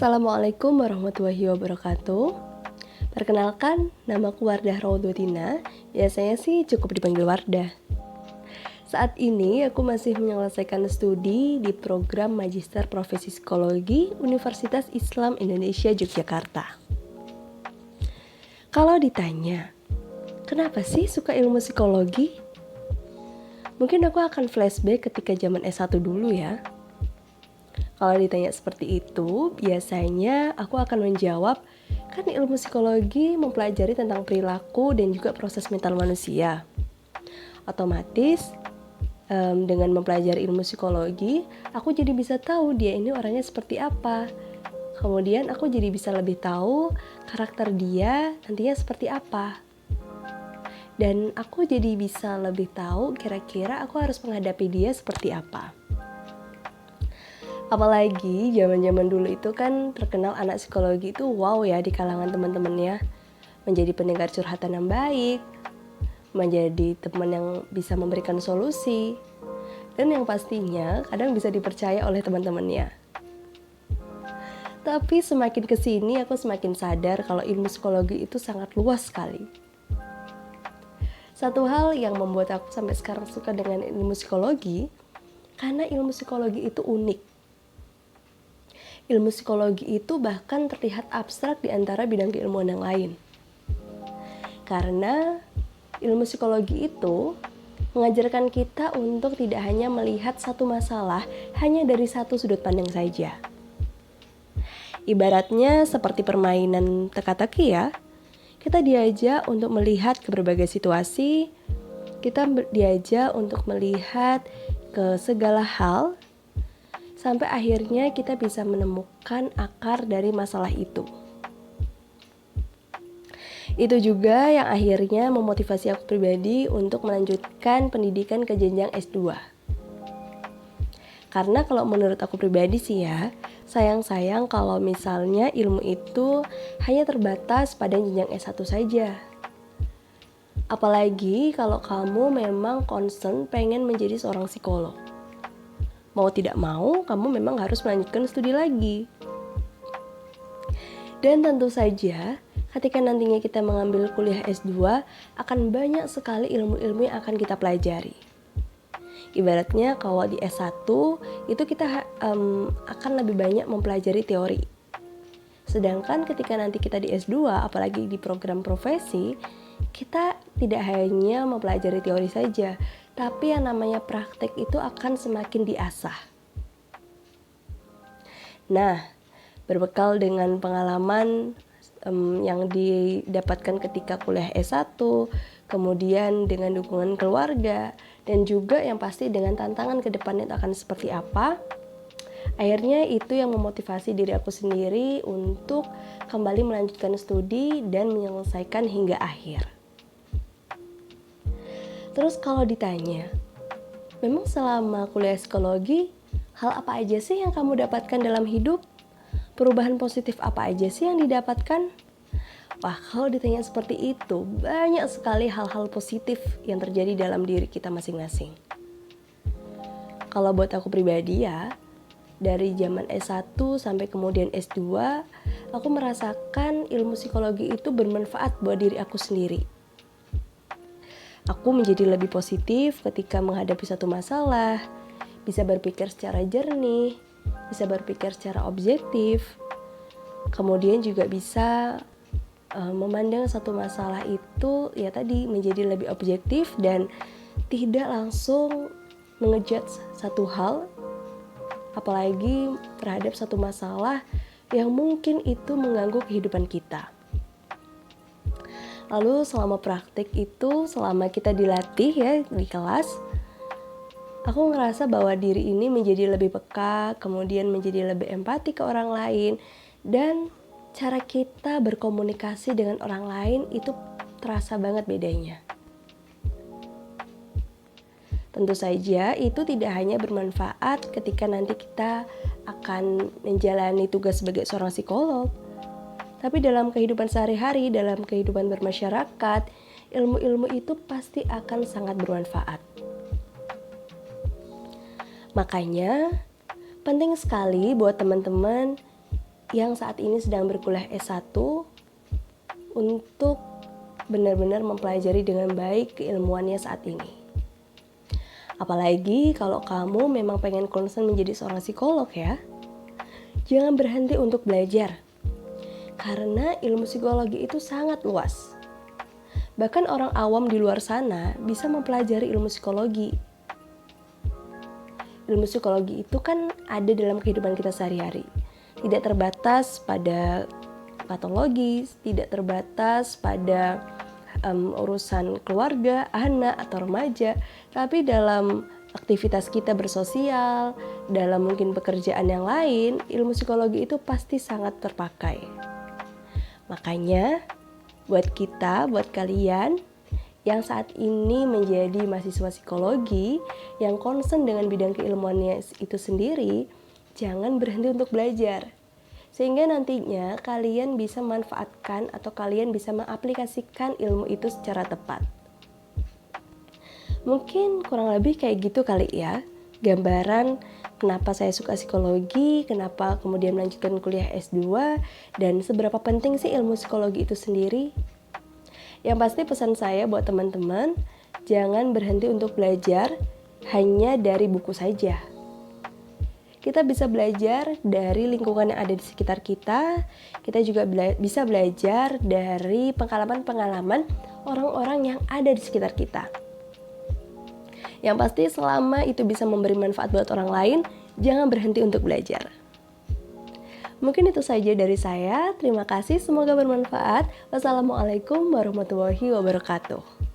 Assalamualaikum warahmatullahi wabarakatuh. Perkenalkan, namaku Wardah Raudhatina. Biasanya sih cukup dipanggil Wardah. Saat ini aku masih menyelesaikan studi di program Magister Profesi Psikologi Universitas Islam Indonesia Yogyakarta. Kalau ditanya, kenapa sih suka ilmu psikologi? Mungkin aku akan flashback ketika zaman S1 dulu ya. Kalau ditanya seperti itu, biasanya aku akan menjawab, kan ilmu psikologi mempelajari tentang perilaku dan juga proses mental manusia. Otomatis, dengan mempelajari ilmu psikologi, aku jadi bisa tahu dia ini orangnya seperti apa. Kemudian aku jadi bisa lebih tahu karakter dia nantinya seperti apa. Dan aku jadi bisa lebih tahu kira-kira aku harus menghadapi dia seperti apa. Apalagi zaman-zaman dulu itu kan terkenal anak psikologi itu wow ya di kalangan teman-temannya. Menjadi pendengar curhatan yang baik, menjadi teman yang bisa memberikan solusi, dan yang pastinya kadang bisa dipercaya oleh teman-temannya. Tapi semakin kesini aku semakin sadar kalau ilmu psikologi itu sangat luas sekali. Satu hal yang membuat aku sampai sekarang suka dengan ilmu psikologi, karena ilmu psikologi itu unik. Ilmu psikologi itu bahkan terlihat abstrak di antara bidang keilmuan yang lain. Karena ilmu psikologi itu mengajarkan kita untuk tidak hanya melihat satu masalah hanya dari satu sudut pandang saja. Ibaratnya seperti permainan teka-teki ya, kita diajak untuk melihat ke berbagai situasi, kita diajak untuk melihat ke segala hal, sampai akhirnya kita bisa menemukan akar dari masalah itu. Itu juga yang akhirnya memotivasi aku pribadi untuk melanjutkan pendidikan ke jenjang S2. Karena kalau menurut aku pribadi sih ya, sayang-sayang kalau misalnya ilmu itu hanya terbatas pada jenjang S1 saja. Apalagi kalau kamu memang concern pengen menjadi seorang psikolog. Mau tidak mau, kamu memang harus melanjutkan studi lagi. Dan tentu saja, ketika nantinya kita mengambil kuliah S2, akan banyak sekali ilmu-ilmu yang akan kita pelajari. Ibaratnya kalau di S1, itu kita akan lebih banyak mempelajari teori. Sedangkan ketika nanti kita di S2, apalagi di program profesi, kita tidak hanya mempelajari teori saja, tapi yang namanya praktek itu akan semakin diasah. Nah, berbekal dengan pengalaman yang didapatkan ketika kuliah S1, kemudian dengan dukungan keluarga, dan juga yang pasti dengan tantangan ke depannya akan seperti apa, akhirnya itu yang memotivasi diri aku sendiri untuk kembali melanjutkan studi dan menyelesaikan hingga akhir. Terus kalau ditanya, memang selama kuliah psikologi, hal apa aja sih yang kamu dapatkan dalam hidup? Perubahan positif apa aja sih yang didapatkan? Wah, kalau ditanya seperti itu, banyak sekali hal-hal positif yang terjadi dalam diri kita masing-masing. Kalau buat aku pribadi ya, dari zaman S1 sampai kemudian S2, aku merasakan ilmu psikologi itu bermanfaat buat diri aku sendiri. Aku menjadi lebih positif ketika menghadapi satu masalah, bisa berpikir secara jernih, bisa berpikir secara objektif, kemudian juga bisa memandang satu masalah itu ya tadi menjadi lebih objektif dan tidak langsung mengejudge satu hal, apalagi terhadap satu masalah yang mungkin itu mengganggu kehidupan kita. Lalu selama praktik itu, selama kita dilatih ya di kelas, aku ngerasa bahwa diri ini menjadi lebih peka, kemudian menjadi lebih empati ke orang lain, dan cara kita berkomunikasi dengan orang lain itu terasa banget bedanya. Tentu saja itu tidak hanya bermanfaat ketika nanti kita akan menjalani tugas sebagai seorang psikolog, tapi dalam kehidupan sehari-hari, dalam kehidupan bermasyarakat, ilmu-ilmu itu pasti akan sangat bermanfaat. Makanya, penting sekali buat teman-teman yang saat ini sedang berkuliah S1 untuk benar-benar mempelajari dengan baik keilmuannya saat ini. Apalagi kalau kamu memang pengen concern menjadi seorang psikolog ya. Jangan berhenti untuk belajar. Karena ilmu psikologi itu sangat luas. Bahkan orang awam di luar sana bisa mempelajari ilmu psikologi. Ilmu psikologi itu kan ada dalam kehidupan kita sehari-hari. Tidak terbatas pada patologis, tidak terbatas pada urusan keluarga, anak, atau remaja, tapi dalam aktivitas kita bersosial, dalam mungkin pekerjaan yang lain, ilmu psikologi itu pasti sangat terpakai. Makanya, buat kalian yang saat ini menjadi mahasiswa psikologi, yang concern dengan bidang keilmuannya itu sendiri, jangan berhenti untuk belajar. Sehingga nantinya kalian bisa manfaatkan atau kalian bisa mengaplikasikan ilmu itu secara tepat. Mungkin kurang lebih kayak gitu kali ya, gambaran kenapa saya suka psikologi, kenapa kemudian melanjutkan kuliah S2, dan seberapa penting sih ilmu psikologi itu sendiri. Yang pasti pesan saya buat teman-teman, jangan berhenti untuk belajar hanya dari buku saja. Kita bisa belajar dari lingkungan yang ada di sekitar kita. Kita juga bisa belajar dari pengalaman-pengalaman orang-orang yang ada di sekitar kita. Yang pasti selama itu bisa memberi manfaat buat orang lain, jangan berhenti untuk belajar. Mungkin itu saja dari saya. Terima kasih, semoga bermanfaat. Wassalamualaikum warahmatullahi wabarakatuh.